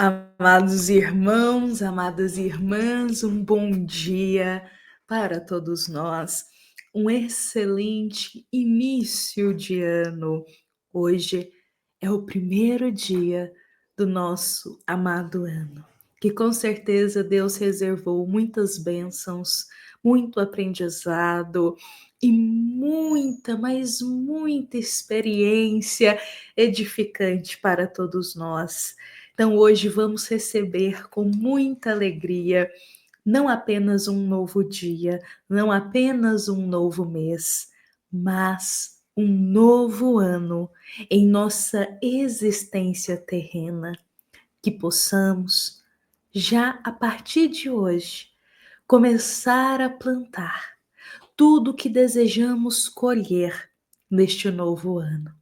Amados irmãos, amadas irmãs, um bom dia para todos nós. Um excelente início de ano. Hoje é o primeiro dia do nosso amado ano, que com certeza Deus reservou muitas bênçãos, muito aprendizado e muita, mas muita experiência edificante para todos nós. Então, hoje vamos receber com muita alegria não apenas um novo dia, não apenas um novo mês, mas um novo ano em nossa existência terrena. Que possamos, já a partir de hoje, começar a plantar tudo o que desejamos colher neste novo ano.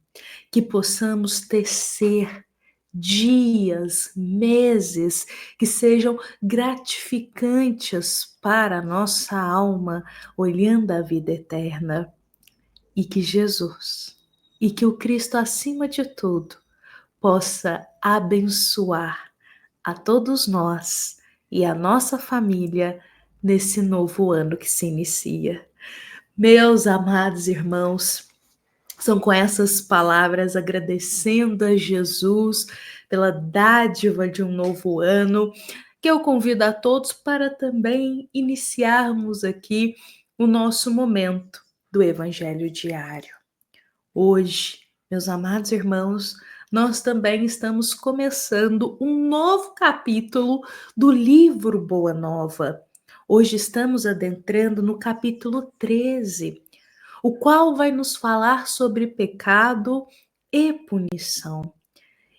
Que possamos tecer dias, meses que sejam gratificantes para a nossa alma, olhando a vida eterna. E que Jesus, e que o Cristo acima de tudo, possa abençoar a todos nós e a nossa família nesse novo ano que se inicia. Meus amados irmãos, são com essas palavras, agradecendo a Jesus pela dádiva de um novo ano, que eu convido a todos para também iniciarmos aqui o nosso momento do Evangelho Diário. Hoje, meus amados irmãos, nós também estamos começando um novo capítulo do livro Boa Nova. Hoje estamos adentrando no capítulo 13, o qual vai nos falar sobre pecado e punição.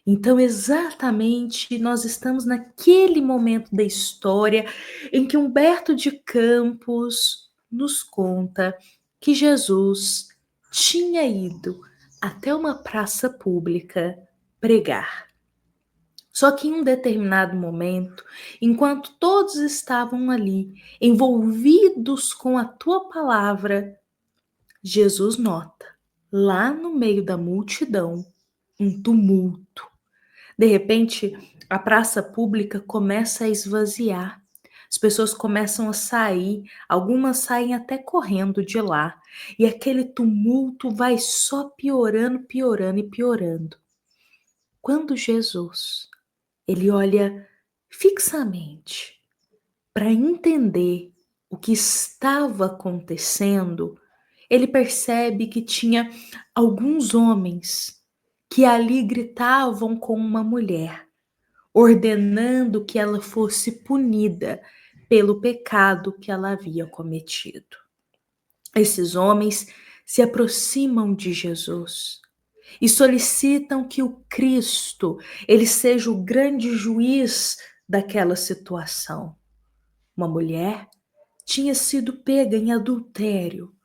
Então, exatamente, nós estamos naquele momento da história em que Humberto de Campos nos conta que Jesus tinha ido até uma praça pública pregar. Só que em um determinado momento, enquanto todos estavam ali, envolvidos com a tua palavra, Jesus nota, lá no meio da multidão, um tumulto. De repente, a praça pública começa a esvaziar. As pessoas começam a sair, algumas saem até correndo de lá. E aquele tumulto vai só piorando, piorando e piorando. Quando Jesus, ele olha fixamente para entender o que estava acontecendo, ele percebe que tinha alguns homens que ali gritavam com uma mulher, ordenando que ela fosse punida pelo pecado que ela havia cometido. Esses homens se aproximam de Jesus e solicitam que o Cristo, ele seja o grande juiz daquela situação. Uma mulher tinha sido pega em adultério.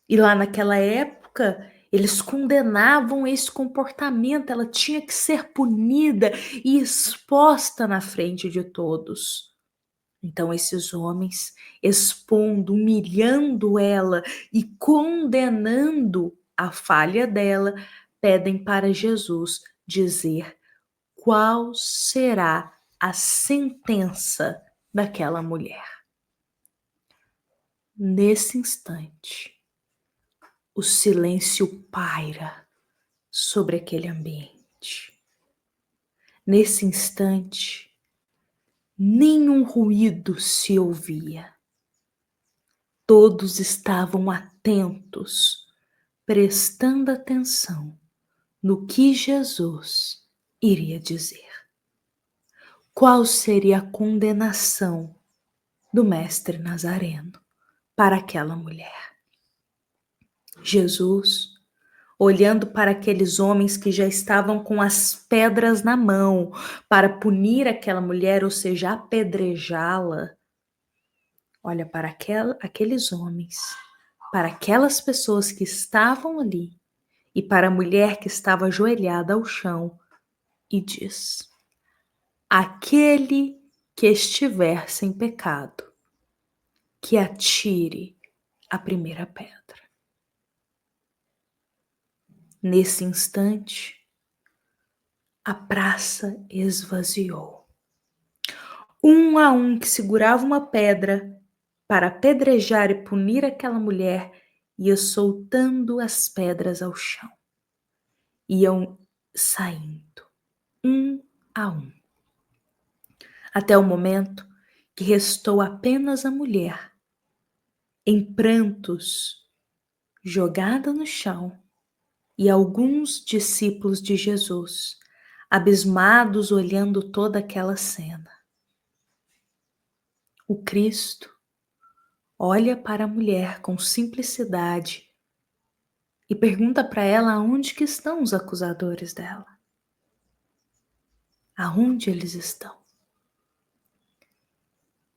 E lá naquela época, eles condenavam esse comportamento, ela tinha que ser punida e exposta na frente de todos. Então, esses homens, expondo, humilhando ela e condenando a falha dela, pedem para Jesus dizer qual será a sentença daquela mulher. Nesse instante, o silêncio paira sobre aquele ambiente. Nesse instante, nenhum ruído se ouvia. Todos estavam atentos, prestando atenção no que Jesus iria dizer. Qual seria a condenação do mestre Nazareno para aquela mulher? Jesus, olhando para aqueles homens que já estavam com as pedras na mão para punir aquela mulher, ou seja, apedrejá-la, olha para aqueles homens, para aquelas pessoas que estavam ali e para a mulher que estava ajoelhada ao chão e diz: aquele que estiver sem pecado, que atire a primeira pedra. Nesse instante, a praça esvaziou. Um a um que segurava uma pedra para apedrejar e punir aquela mulher ia soltando as pedras ao chão. Iam saindo, um a um, até o momento que restou apenas a mulher, em prantos, jogada no chão, e alguns discípulos de Jesus, abismados olhando toda aquela cena. O Cristo olha para a mulher com simplicidade e pergunta para ela aonde que estão os acusadores dela. Aonde eles estão?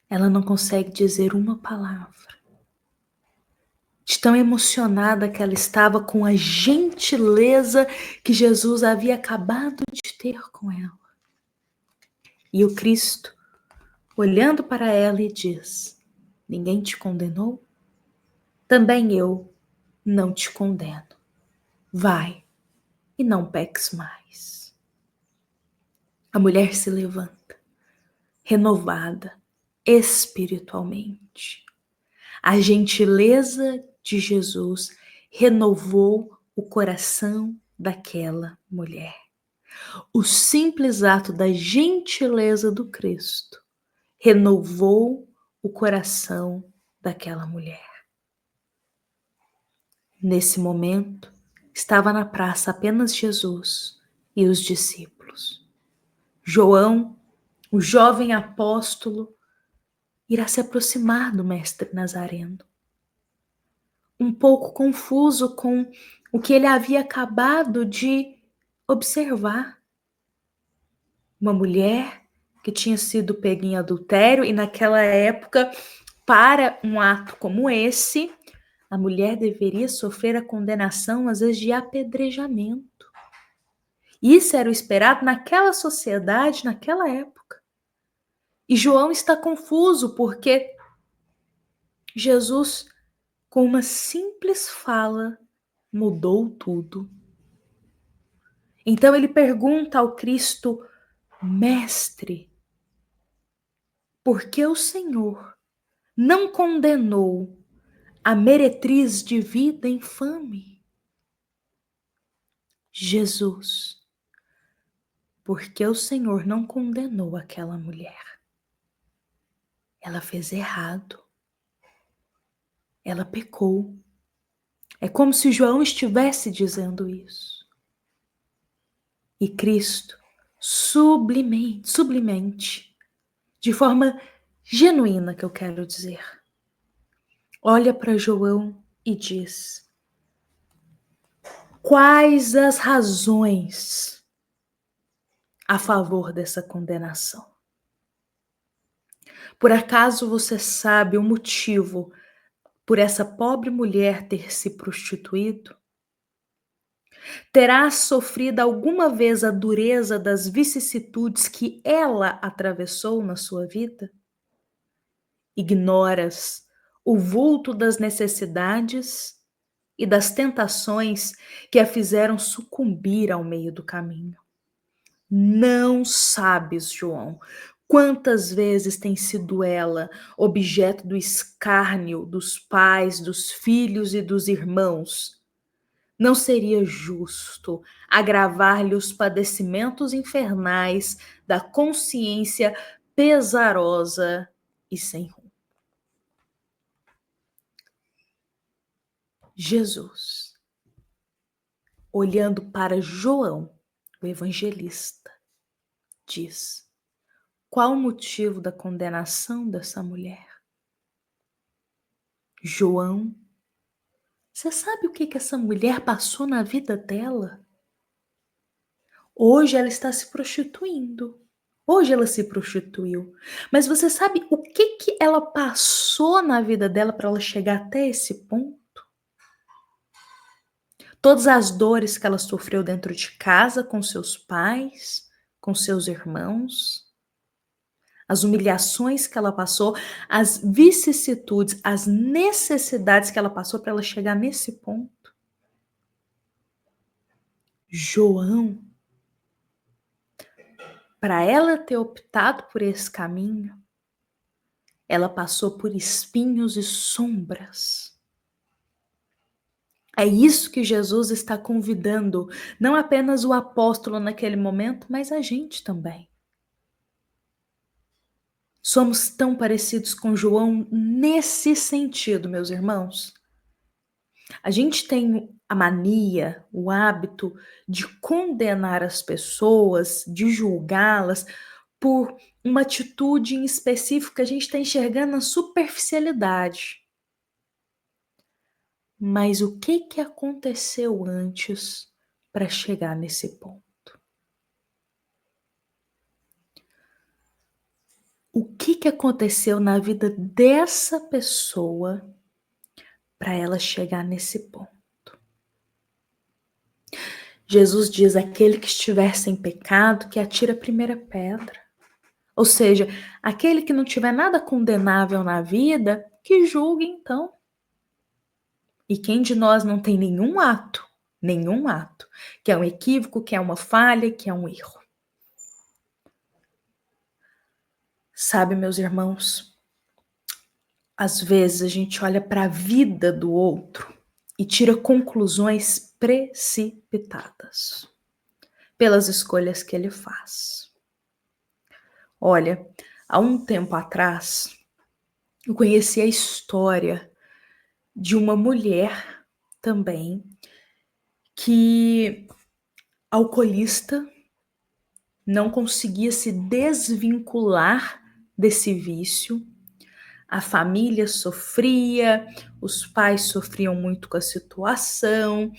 Ela não consegue dizer uma palavra. De tão emocionada que ela estava com a gentileza que Jesus havia acabado de ter com ela. E o Cristo, olhando para ela, e diz: ninguém te condenou? Também eu não te condeno. Vai e não peques mais. A mulher se levanta, renovada espiritualmente. A gentileza de Jesus renovou o coração daquela mulher. O simples ato da gentileza do Cristo renovou o coração daquela mulher. Nesse momento, estava na praça apenas Jesus e os discípulos. João, o jovem apóstolo, irá se aproximar do mestre Nazareno. Um pouco confuso com o que ele havia acabado de observar. Uma mulher que tinha sido pega em adultério, e naquela época, para um ato como esse, a mulher deveria sofrer a condenação, às vezes, de apedrejamento. Isso era o esperado naquela sociedade, naquela época. E João está confuso porque Jesus, com uma simples fala, mudou tudo. Então ele pergunta ao Cristo: Mestre, por que o Senhor não condenou a meretriz de vida infame? Jesus, por que o Senhor não condenou aquela mulher? Ela fez errado. Ela pecou. É como se João estivesse dizendo isso. E Cristo, sublimente, de forma genuína, que eu quero dizer, olha para João e diz: quais as razões a favor dessa condenação? Por acaso você sabe o motivo por essa pobre mulher ter se prostituído? Terá sofrido alguma vez a dureza das vicissitudes que ela atravessou na sua vida? Ignoras o vulto das necessidades e das tentações que a fizeram sucumbir ao meio do caminho. Não sabes, João, quantas vezes tem sido ela objeto do escárnio dos pais, dos filhos e dos irmãos. Não seria justo agravar-lhe os padecimentos infernais da consciência pesarosa e sem rumo. Jesus, olhando para João, o evangelista, diz: qual o motivo da condenação dessa mulher? João, você sabe o que essa mulher passou na vida dela? Hoje ela está se prostituindo. Hoje ela se prostituiu. Mas você sabe o que ela passou na vida dela para ela chegar até esse ponto? Todas as dores que ela sofreu dentro de casa, com seus pais, com seus irmãos, as humilhações que ela passou, as vicissitudes, as necessidades que ela passou para ela chegar nesse ponto. João para ela ter optado por esse caminho, ela passou por espinhos e sombras. É isso que Jesus está convidando, não apenas o apóstolo naquele momento, mas a gente também. Somos tão parecidos com João nesse sentido, meus irmãos. A gente tem a mania, o hábito de condenar as pessoas, de julgá-las por uma atitude em específico que a gente está enxergando na superficialidade. Mas o que aconteceu antes para chegar nesse ponto? O que aconteceu na vida dessa pessoa para ela chegar nesse ponto? Jesus diz: aquele que estiver sem pecado, que atire a primeira pedra. Ou seja, aquele que não tiver nada condenável na vida, que julgue então. E quem de nós não tem nenhum ato, que é um equívoco, que é uma falha, que é um erro? Sabe, meus irmãos, às vezes a gente olha para a vida do outro e tira conclusões precipitadas pelas escolhas que ele faz. Olha, há um tempo atrás, eu conheci a história de uma mulher também que, alcoolista, não conseguia se desvincular desse vício. A família sofria, os pais sofriam muito com a situação,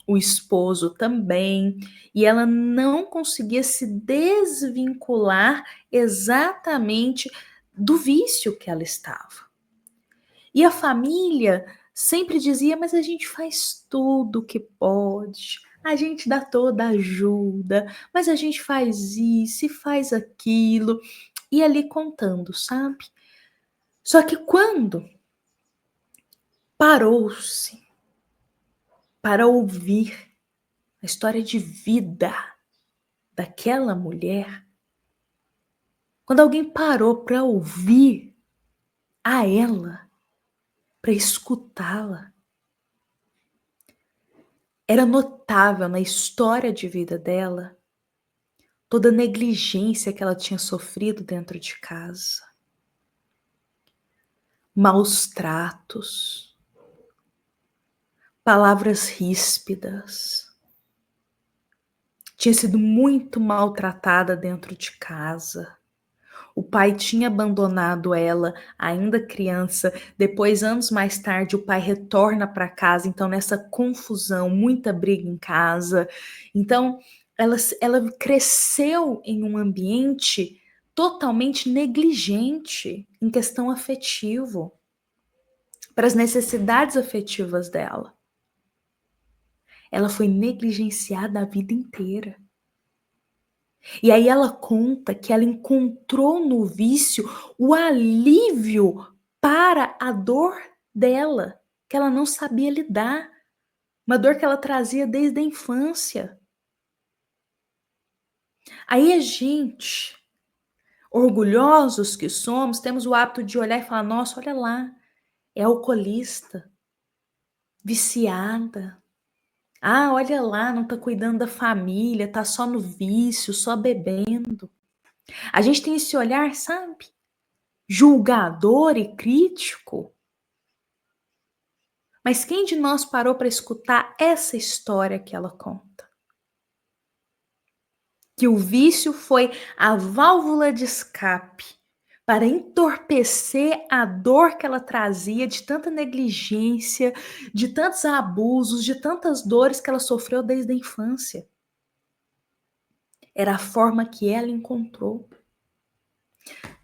o esposo também, e ela não conseguia se desvincular exatamente do vício que ela estava. E a família sempre dizia: mas a gente faz tudo o que pode, a gente dá toda a ajuda, mas a gente faz isso e faz aquilo, e ali contando, sabe? Só que quando parou-se para ouvir a história de vida daquela mulher, quando alguém parou para ouvir a ela, para escutá-la, era notável na história de vida dela toda a negligência que ela tinha sofrido dentro de casa, maus tratos, palavras ríspidas. Tinha sido muito maltratada dentro de casa. O pai tinha abandonado ela ainda criança. Depois, anos mais tarde, o pai retorna para casa. Então, nessa confusão, muita briga em casa. Então, ela cresceu em um ambiente totalmente negligente em questão afetivo, para as necessidades afetivas dela. Ela foi negligenciada a vida inteira. E aí ela conta que ela encontrou no vício o alívio para a dor dela, que ela não sabia lidar, uma dor que ela trazia desde a infância. Aí a gente, orgulhosos que somos, temos o hábito de olhar e falar: nossa, olha lá, é alcoolista, viciada. Ah, olha lá, não tá cuidando da família, tá só no vício, só bebendo. A gente tem esse olhar, sabe? Julgador e crítico. Mas quem de nós parou para escutar essa história que ela conta? Que o vício foi a válvula de escape para entorpecer a dor que ela trazia de tanta negligência, de tantos abusos, de tantas dores que ela sofreu desde a infância. Era a forma que ela encontrou.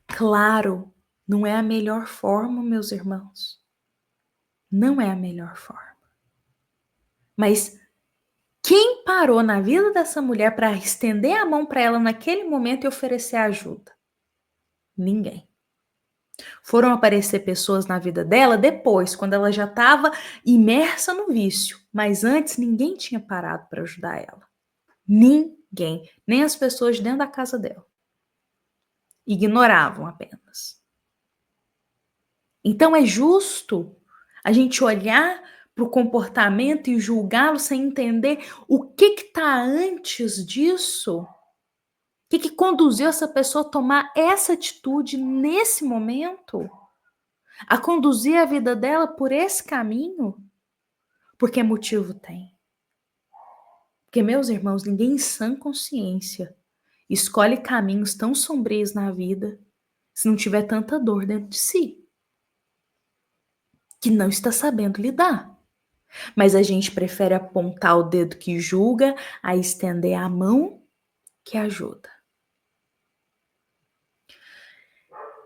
Claro, não é a melhor forma, meus irmãos. Não é a melhor forma. Mas quem parou na vida dessa mulher para estender a mão para ela naquele momento e oferecer ajuda? Ninguém. Foram aparecer pessoas na vida dela depois, quando ela já estava imersa no vício. Mas antes ninguém tinha parado para ajudar ela. Ninguém. Nem as pessoas dentro da casa dela. ignoravam apenas. Então é justo a gente olhar para o comportamento e julgá-lo sem entender o que está antes disso? O que conduziu essa pessoa a tomar essa atitude nesse momento? A conduzir a vida dela por esse caminho? Porque motivo tem. Porque, meus irmãos, ninguém em sã consciência escolhe caminhos tão sombrios na vida se não tiver tanta dor dentro de si, que não está sabendo lidar. Mas a gente prefere apontar o dedo que julga a estender a mão que ajuda.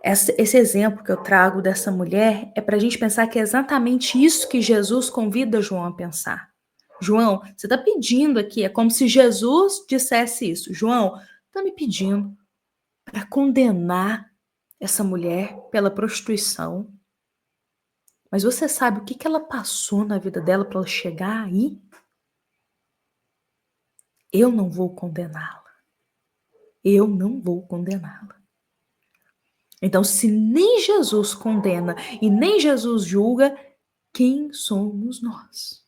Esse exemplo que eu trago dessa mulher é para a gente pensar que é exatamente isso que Jesus convida João a pensar. João, você está pedindo aqui, é como se Jesus dissesse isso. João, está me pedindo para condenar essa mulher pela prostituição. Mas você sabe o que ela passou na vida dela para ela chegar aí? Eu não vou condená-la. Eu não vou condená-la. Então, se nem Jesus condena e nem Jesus julga, quem somos nós?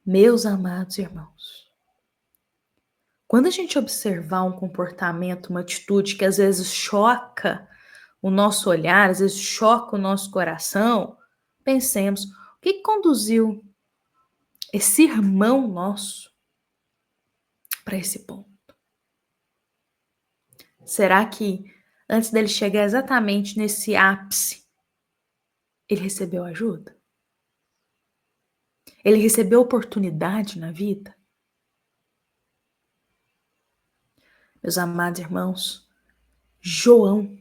Meus amados irmãos, quando a gente observar um comportamento, uma atitude que às vezes choca o nosso olhar, às vezes choca o nosso coração, pensemos, o que conduziu esse irmão nosso para esse ponto? Será que antes dele chegar exatamente nesse ápice, ele recebeu ajuda? Ele recebeu oportunidade na vida? Meus amados irmãos, João,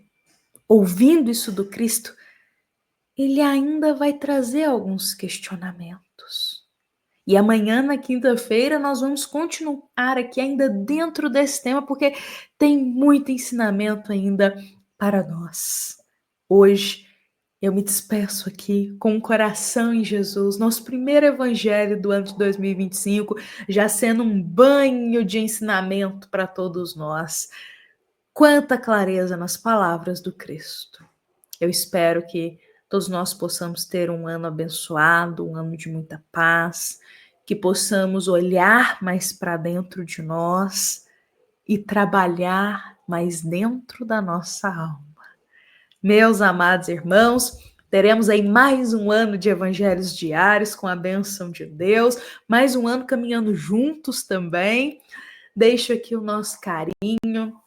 ouvindo isso do Cristo, ele ainda vai trazer alguns questionamentos. E amanhã, na quinta-feira, nós vamos continuar aqui ainda dentro desse tema, porque tem muito ensinamento ainda para nós. Hoje, eu me despeço aqui com o coração em Jesus, nosso primeiro evangelho do ano de 2025, já sendo um banho de ensinamento para todos nós. Quanta clareza nas palavras do Cristo. Eu espero que todos nós possamos ter um ano abençoado, um ano de muita paz, que possamos olhar mais para dentro de nós e trabalhar mais dentro da nossa alma. Meus amados irmãos, teremos aí mais um ano de evangelhos diários com a bênção de Deus, mais um ano caminhando juntos também. Deixo aqui o nosso carinho,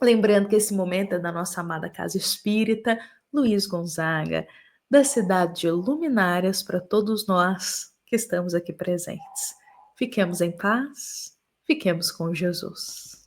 lembrando que esse momento é da nossa amada Casa Espírita Luiz Gonzaga, da cidade de Luminárias, para todos nós que estamos aqui presentes. Fiquemos em paz, fiquemos com Jesus.